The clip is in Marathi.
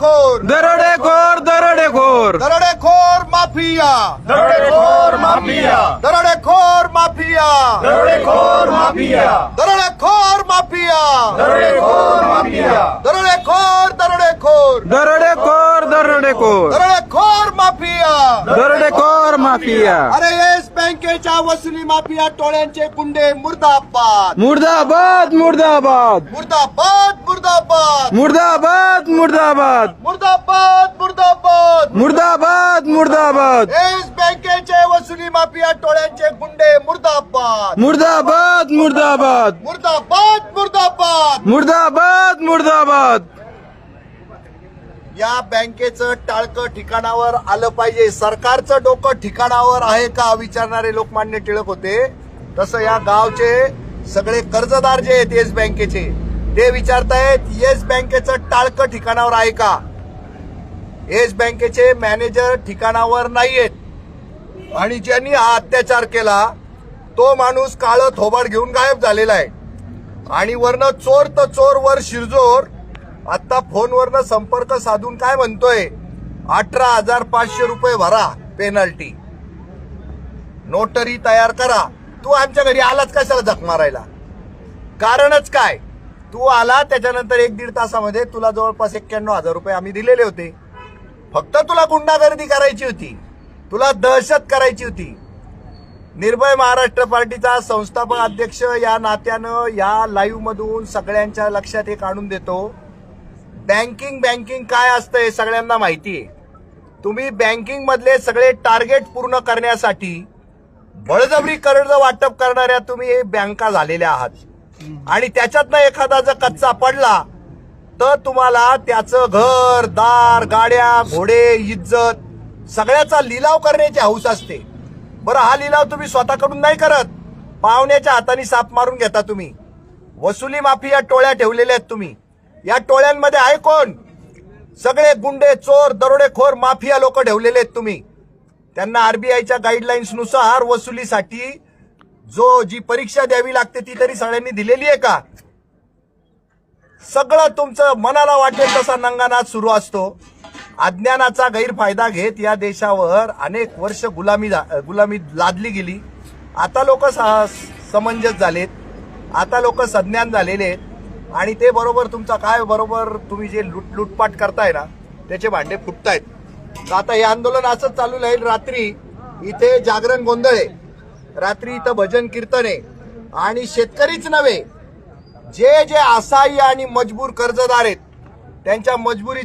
दरोडेखोर दरोडेखोर दरोडेखोर दरोडेखोर माफिया दरोडेखोर माफिया दरोडेखोर माफिया दरोडेखोर माफिया दरोडेखोर माफिया दरोडेखोर माफिया दरोडेखोर दरोडेखोर दरोडेखोर दरोडेखोर दरोडेखोर माफिया दरोडेखोर माफिया अरे येस बँकेच्या वसुली माफिया टोळ्यांचे गुंडे मुर्दाबाद मुर्दाबाद मुर्दाबाद मुर्दाबाद मुर्दाबाद मुर्दाबाद मुर्दाबाद मुर्दाबाद मुर्दाबाद मुर्दाबाद मुर्दाबाद येस बँकेचे वसुली माफिया टोळ्यांचे गुंडे मुर्दाबाद मुर्दाबाद मुर्दाबाद मुर्दाबाद मुर्दाबाद मुर्दाबाद मुर्दाबाद या बँकेचं टाळकं ठिकाणावर आलं पाहिजे. सरकारचं डोकं ठिकाणावर आहे का विचारणारे लोकमान्य टिळक होते. तसं या गावचे सगळे कर्जदार जे आहेत येस बँकेचे ते विचारतायत येस बँकेचं टाळकं ठिकाणावर आहे का. येस बँकेचे मॅनेजर ठिकाणावर नाहीयेत आणि ज्यांनी हा अत्याचार केला तो माणूस काळं थोबाड घेऊन गायब झालेला आहे. आणि वरनं चोर तर चोर वर शिरजोर आता फोनवरनं संपर्क साधून काय म्हणतोय 18,500 रुपये भरा पेनल्टी, नोटरी तयार करा. तू आमच्या घरी आलाच कशाला झक मारायला, कारणच काय. तू आला त्याच्यानंतर 1-1.5 तासामध्ये तुला जवळपास 91,000 रुपये आम्ही दिलेले होते. फक्त तुला गुंडागर्दी करायची होती, तुला दहशत करायची होती. निर्भय महाराष्ट्र पार्टीचा संस्थापक अध्यक्ष या नात्यानं या लाईव्ह मधून सगळ्यांच्या लक्षात एक आणून देतो, बँकिंग काय असतं हे सगळ्यांना माहिती आहे. तुम्ही बँकिंग मधले सगळे टार्गेट पूर्ण करण्यासाठी बळजबरी कर्ज वाटप करणाऱ्या तुम्ही बँका झालेल्या आहात. आणि त्याच्यातनं एखादा जर कच्चा पडला तर तुम्हाला त्याचं घर दार गाड्या घोडे इज्जत सगळ्याचा लिलाव करण्याची हौस असते. बरं, हा लिलाव तुम्ही स्वतःकडून नाही करत, पाहुण्याच्या हाताने साप मारून घेता तुम्ही. वसुली माफिया टोळ्या ठेवलेल्या आहेत तुम्ही. या टोळ्यांमध्ये आहे कोण? सगळे गुंडे चोर दरोडेखोर माफिया लोक ठेवलेले आहेत तुम्ही. त्यांना आरबीआयच्या गाईडलाईन्स नुसार वसुलीसाठी जी परीक्षा द्यावी लागते ती तरी सगळ्यांनी दिलेली आहे का? सगळं तुमचं मनाला वाटेल तसा नंगानाच सुरू असतो. अज्ञानाचा गैरफायदा घेत या देशावर अनेक वर्ष गुलामी लादली गेली. आता लोक समंजस झालेत, आता लोक सज्ञान झालेले आहेत आणि ते बरोबर तुमचा काय बरोबर तुम्ही जे लुटपाट करताय ना त्याचे भांडे फुटतायत. तर आता हे आंदोलन असंच चालू राहील. रात्री इथे जागरण गोंधळ आहे, रात्री इथं भजन कीर्तन आहे आणि शेतकरीच नव्हे जे असहाय्य आणि मजबूर कर्जदार आहेत त्यांच्या मजबुरी